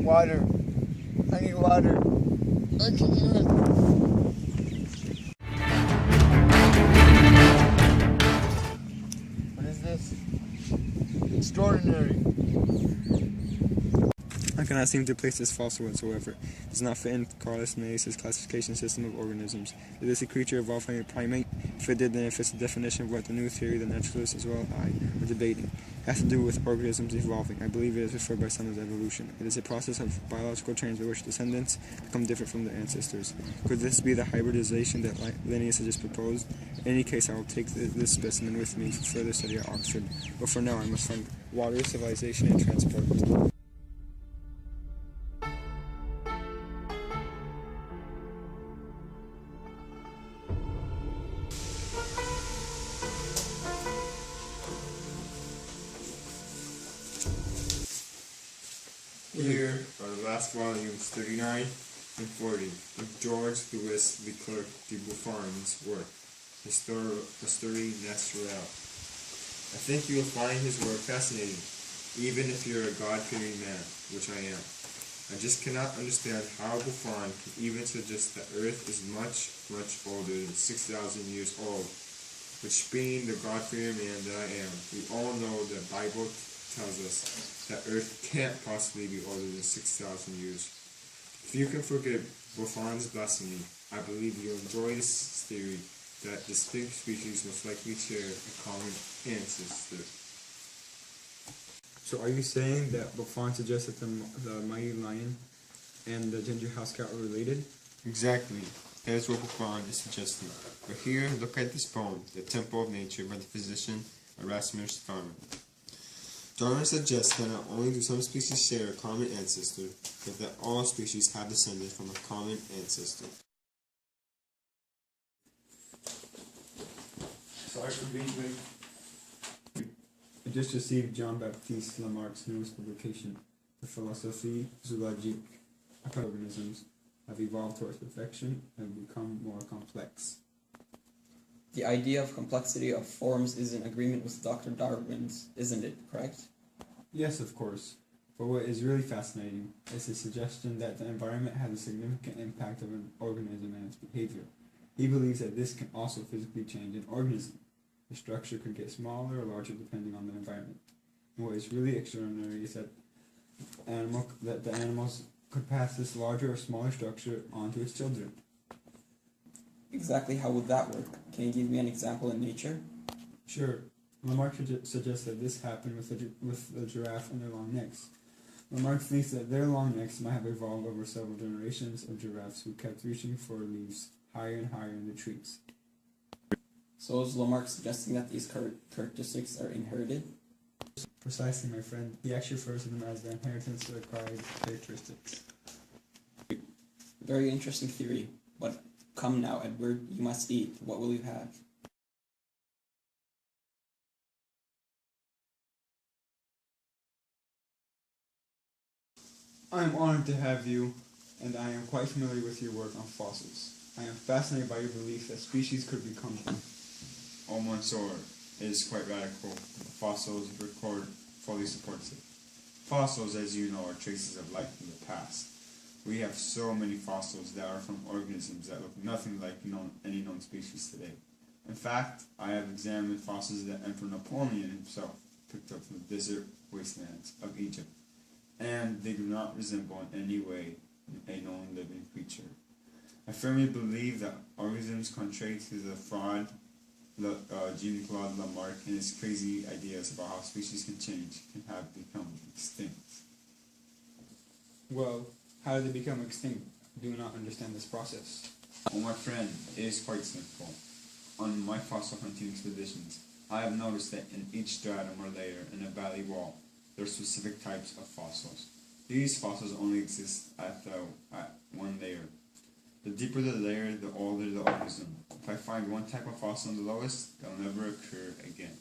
Water. I need water. I can't. What is this? Extraordinary. I cannot seem to place this fossil whatsoever. It does not fit in Carlos Linnaeus' classification system of organisms. Is this a creature evolved from a primate? If it did, then it fits the definition of what the new theory the naturalists as well as I are debating. It has to do with organisms evolving. I believe it is referred by some as evolution. It is a process of biological change by which descendants become different from their ancestors. Could this be the hybridization that Linnaeus has just proposed? In any case, I will take this specimen with me for further study at Oxford. But for now, I must find water, civilization, and transport. Here are the last volumes, 39 and 40, of George Louis Leclerc de Buffon's work, Histoire Naturelle. I think you will find his work fascinating, even if you're a God-fearing man, which I am. I just cannot understand how Buffon can even suggest that Earth is much, much older than 6,000 years old, which being the God-fearing man that I am, we all know the Bible tells us that Earth can't possibly be older than 6,000 years. If you can forget Buffon's blasphemy, I believe you'll enjoy this theory that distinct species most likely share a common ancestor. So are you saying that Buffon suggests that the mighty lion and the ginger house cat are related? Exactly. That is what Buffon is suggesting. But here, look at this poem, The Temple of Nature, by the physician Erasmus Darwin. Darwin suggests that not only do some species share a common ancestor, but that all species have descended from a common ancestor. Sorry for being late. I just received Jean-Baptiste Lamarck's newest publication, The Philosophie Zoologique. Organisms have evolved towards perfection and become more complex. The idea of complexity of forms is in agreement with Dr. Darwin's, isn't it, correct? Yes, of course. But what is really fascinating is his suggestion that the environment has a significant impact on an organism and its behavior. He believes that this can also physically change an organism. The structure could get smaller or larger depending on the environment. And what is really extraordinary is that the animals could pass this larger or smaller structure on to its children. Exactly how would that work? Can you give me an example in nature? Sure. Lamarck suggests that this happened with the giraffe and their long necks. Lamarck thinks that their long necks might have evolved over several generations of giraffes who kept reaching for leaves higher and higher in the trees. So is Lamarck suggesting that these characteristics are inherited? Precisely, my friend. He actually refers to them as the inheritance of acquired characteristics. Very interesting theory. But come now, Edward, you must eat. What will you have? I am honored to have you, and I am quite familiar with your work on fossils. I am fascinated by your belief that species could become... Oh, Monsieur, it is quite radical. The fossils record fully supports it. Fossils, as you know, are traces of life in the past. We have so many fossils that are from organisms that look nothing like any known species today. In fact, I have examined fossils that Emperor Napoleon himself picked up from the desert wastelands of Egypt, and they do not resemble in any way a known living creature. I firmly believe that organisms, contrary to the fraud Jean-Claude Lamarck and his crazy ideas about how species can change, can have become extinct. Well, how did they become extinct? I do not understand this process. Well, my friend, it is quite simple. On my fossil hunting expeditions, I have noticed that in each stratum or layer in a valley wall, there are specific types of fossils. These fossils only exist at one layer. The deeper the layer, the older the organism. If I find one type of fossil in the lowest, they'll never occur again.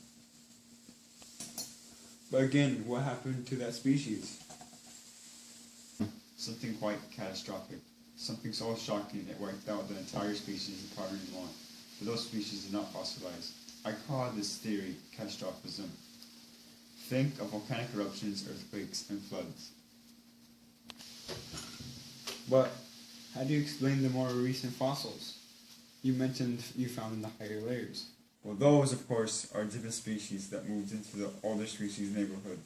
But again, what happened to that species? Something quite catastrophic. Something so shocking it wiped out the entire species in Part 1. But those species are not fossilized. I call this theory catastrophism. Think of volcanic eruptions, earthquakes, and floods. But how do you explain the more recent fossils? You mentioned you found in the higher layers. Well, those, of course, are different species that moved into the older species neighborhood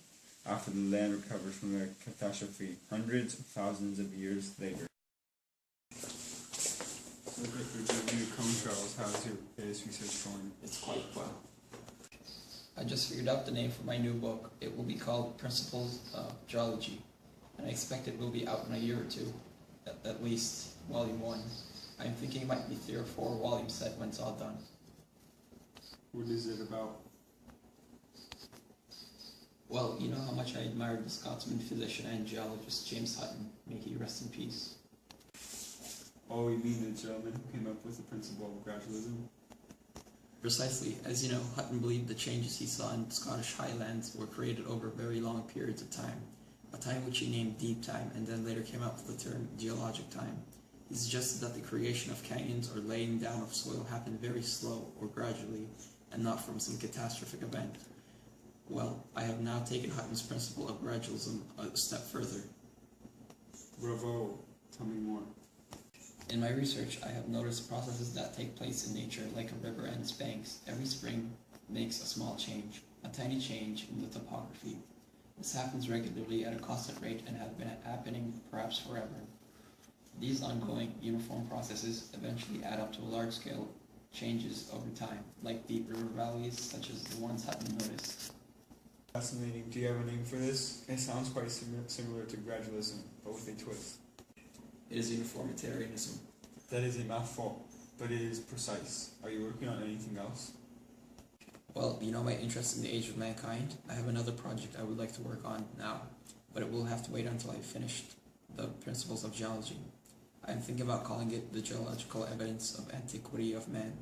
after the land recovered from a catastrophe hundreds of thousands of years later. So, Victor, new cone Charles, how's your latest research going? It's quite well. I just figured out the name for my new book. It will be called Principles of Geology, and I expect it will be out in a year or two, at least volume 1. I'm thinking it might be 3 or 4 volume set when it's all done. What is it about? Well, you know how much I admired the Scotsman physician and geologist James Hutton. May he rest in peace. Oh, you mean the gentleman who came up with the principle of gradualism? Precisely. As you know, Hutton believed the changes he saw in the Scottish Highlands were created over very long periods of time, a time which he named deep time, and then later came up with the term geologic time. He suggested that the creation of canyons or laying down of soil happened very slow or gradually, and not from some catastrophic event. Well, I have now taken Hutton's principle of gradualism a step further. Bravo. Tell me more. In my research, I have noticed processes that take place in nature like a river and its banks. Every spring makes a small change, a tiny change in the topography. This happens regularly at a constant rate and has been happening perhaps forever. These ongoing, uniform processes eventually add up to large-scale changes over time, like deep river valleys such as the ones Hutton noticed. Fascinating. Do you have a name for this? It sounds quite similar to gradualism, but with a twist. It is uniformitarianism. That is a mouthful, but it is precise. Are you working on anything else? Well, you know my interest in the age of mankind? I have another project I would like to work on now, but it will have to wait until I've finished the principles of geology. I am thinking about calling it the geological evidence of antiquity of man.